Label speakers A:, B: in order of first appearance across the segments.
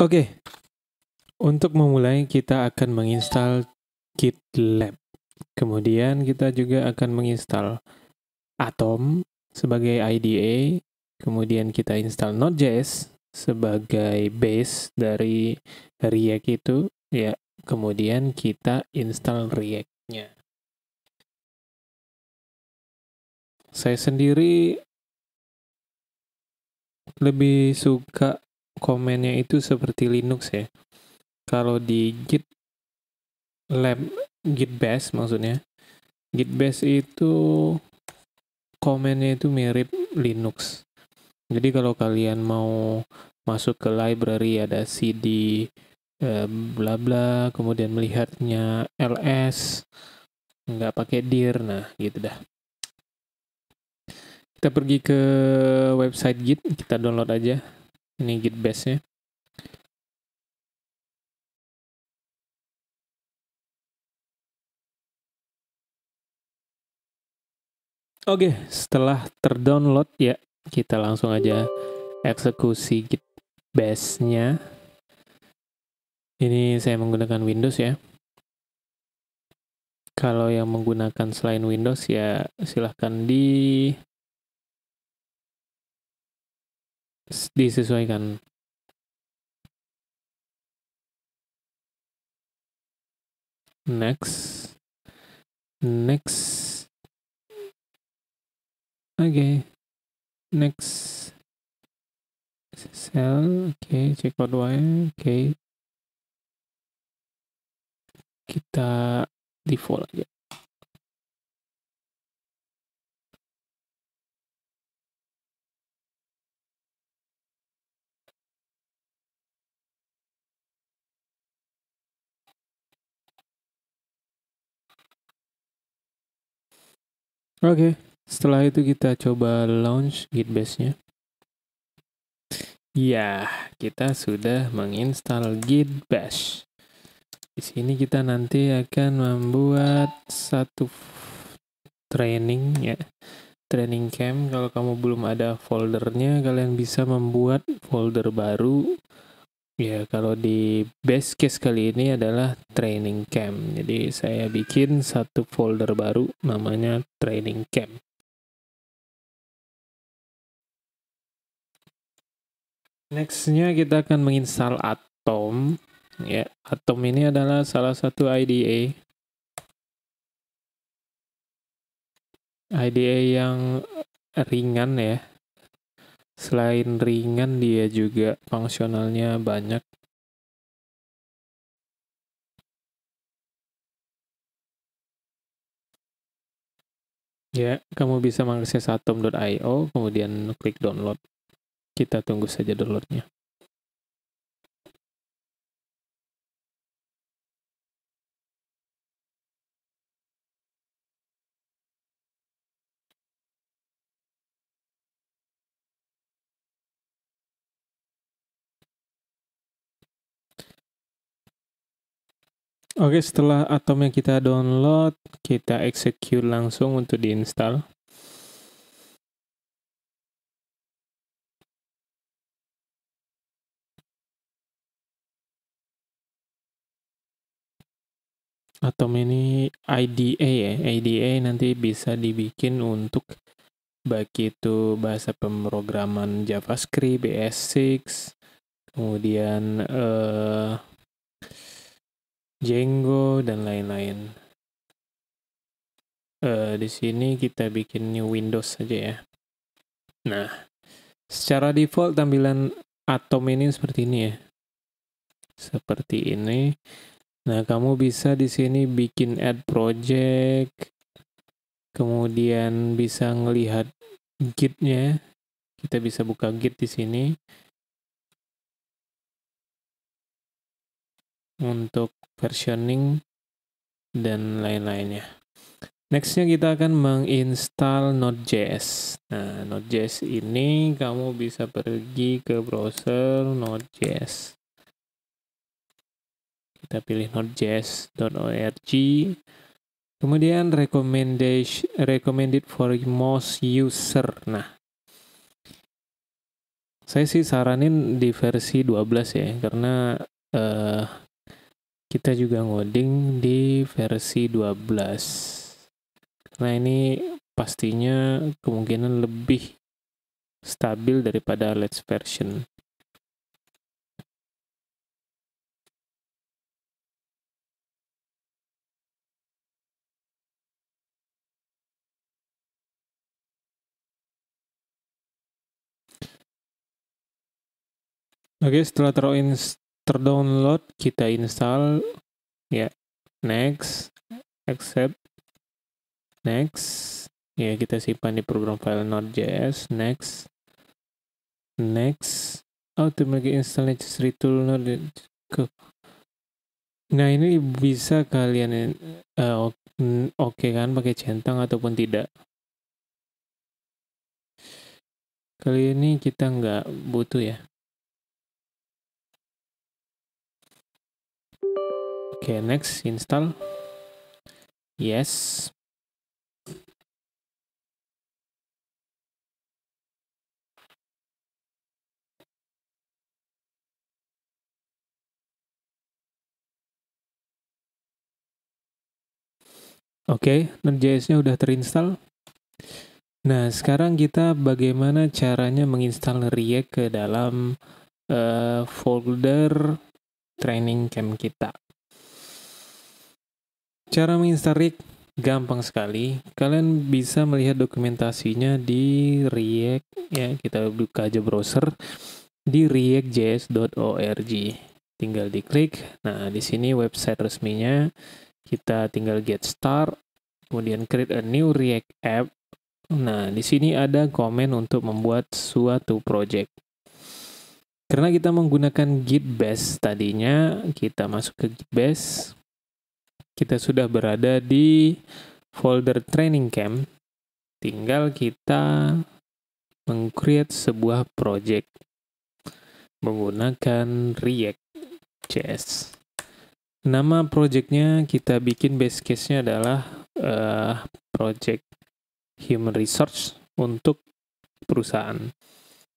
A: Oke, untuk memulai kita akan menginstal GitLab. Kemudian kita juga akan menginstal Atom sebagai IDE. Kemudian kita install Node.js sebagai base dari React itu. Ya, kemudian kita install React-nya. Saya sendiri lebih suka komennya itu seperti Linux ya. Kalau di GitLab, Git Bash maksudnya, Git Bash itu komennya itu mirip Linux. Jadi kalau kalian mau masuk ke library ada cd bla bla, kemudian melihatnya ls, nggak pakai dir, nah gitu dah. Kita pergi ke website Git, kita download aja. Ini Git Bash-nya. Oke, setelah terdownload ya, kita langsung aja eksekusi Git Bash-nya. Ini saya menggunakan Windows ya. Kalau yang menggunakan selain Windows ya silahkan disesuaikan. Next. Oke. Next. Cell. Oke. Checkout Y. Oke. Kita default aja. Oke. Setelah itu kita coba launch Git Bash-nya. Ya, kita sudah menginstal Git Bash. Di sini kita nanti akan membuat satu training ya. Training camp. Kalau kamu belum ada foldernya, kalian bisa membuat folder baru. Ya, kalau di base case kali ini adalah training camp. Jadi saya bikin satu folder baru namanya training camp. Next-nya kita akan menginstal Atom. Ya, Atom ini adalah salah satu IDE. IDE yang ringan ya. Selain ringan, dia juga fungsionalnya banyak. Ya, kamu bisa mengakses atom.io, kemudian klik download. Kita tunggu saja downloadnya. Oke, setelah atomnya kita download, kita execute langsung untuk diinstal. Atom ini IDE ya, IDE nanti bisa dibikin untuk baik itu bahasa pemrograman JavaScript, ES6, kemudian Django dan lain-lain. Di sini kita bikin new Windows saja ya. Nah, secara default tampilan Atom ini seperti ini ya. Seperti ini. Nah, kamu bisa di sini bikin add project, kemudian bisa ngelihat Git-nya. Kita bisa buka Git di sini untuk versioning dan lain-lainnya. Next-nya kita akan menginstal Node.js. Nah, Node.js ini kamu bisa pergi ke browser Node.js. Kita pilih nodejs.org. Kemudian recommended for most user. Nah, Saya sih saranin di versi 12 ya, karena kita juga ngoding di versi 12. Nah ini pastinya kemungkinan lebih stabil daripada latest version. Oke, setelah terdownload, kita install ya. Next, accept, next. Ya, kita simpan di program file node.js. Next, automatic install necessary tool node. Nah, ini bisa kalian oke kan pakai centang ataupun tidak. Kali ini kita nggak butuh ya. Oke, next, install. Yes. Oke, Node.js-nya udah terinstall. Nah, sekarang kita bagaimana caranya menginstal React ke dalam folder training camp kita. Cara menginstal React gampang sekali. Kalian bisa melihat dokumentasinya di React ya. Kita buka aja browser di reactjs.org. Tinggal diklik. Nah, di sini website resminya. Kita tinggal get start, kemudian create a new React app. Nah, di sini ada komen untuk membuat suatu project. Karena kita menggunakan Git Bash tadinya, kita masuk ke Git Bash. Kita sudah berada di folder training camp. Tinggal kita meng-create sebuah project menggunakan React.js. Nama projectnya kita bikin base case-nya adalah project human resource untuk perusahaan.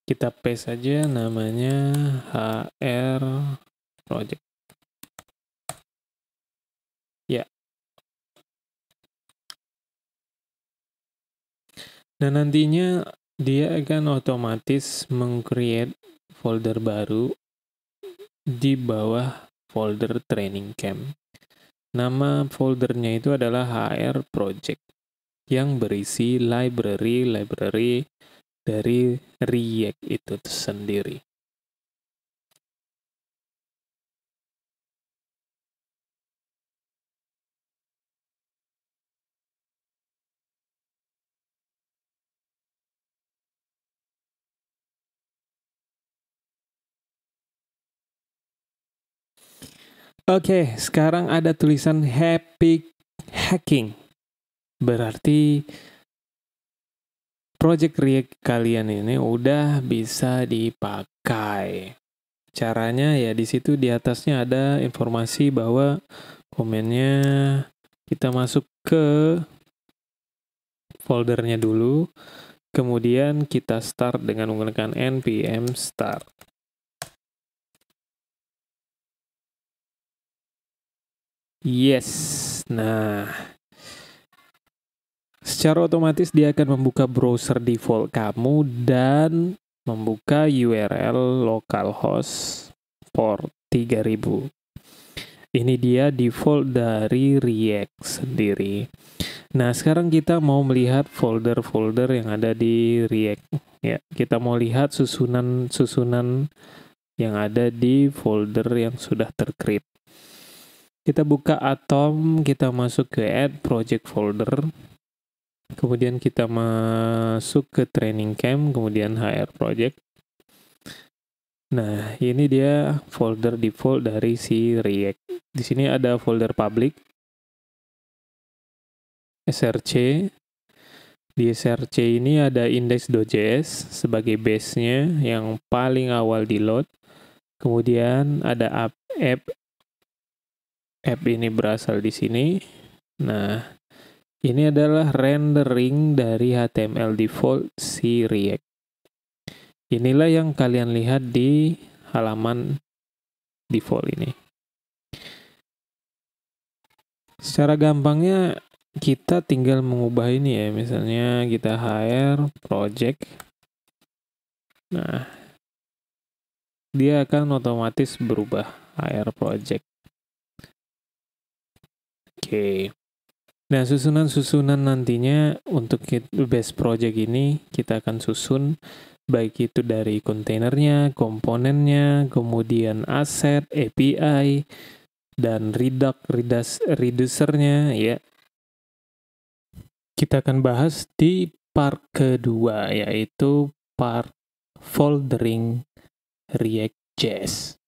A: Kita paste aja namanya HR project. Ya. Nah, nantinya dia akan otomatis meng-create folder baru di bawah folder training camp. Nama foldernya itu adalah HR project yang berisi library dari React itu sendiri. Oke, sekarang ada tulisan happy hacking. Berarti project React kalian ini udah bisa dipakai. Caranya ya di situ di atasnya ada informasi bahwa komennya kita masuk ke foldernya dulu, kemudian kita start dengan menggunakan npm start. Yes, nah secara otomatis dia akan membuka browser default kamu dan membuka URL localhost port 3000. Ini dia default dari React sendiri. Nah, sekarang kita mau melihat folder-folder yang ada di React. Ya, kita mau lihat susunan yang ada di folder yang sudah tercreate. Kita buka Atom, kita masuk ke Add Project Folder. Kemudian kita masuk ke Training Camp, kemudian HR Project. Nah, ini dia folder default dari si React. Di sini ada folder public, src. Di src ini ada index.js sebagai base-nya yang paling awal di load. Kemudian ada app ini berasal di sini. Nah, ini adalah rendering dari HTML default si React. Inilah yang kalian lihat di halaman default ini. Secara gampangnya kita tinggal mengubah ini ya, misalnya kita hire project. Nah, dia akan otomatis berubah hire project. Oke. Nah, susunan-susunan nantinya untuk base project ini kita akan susun baik itu dari kontainernya, komponennya, kemudian aset, API, dan reducernya ya. Kita akan bahas di part kedua, yaitu part foldering React.js.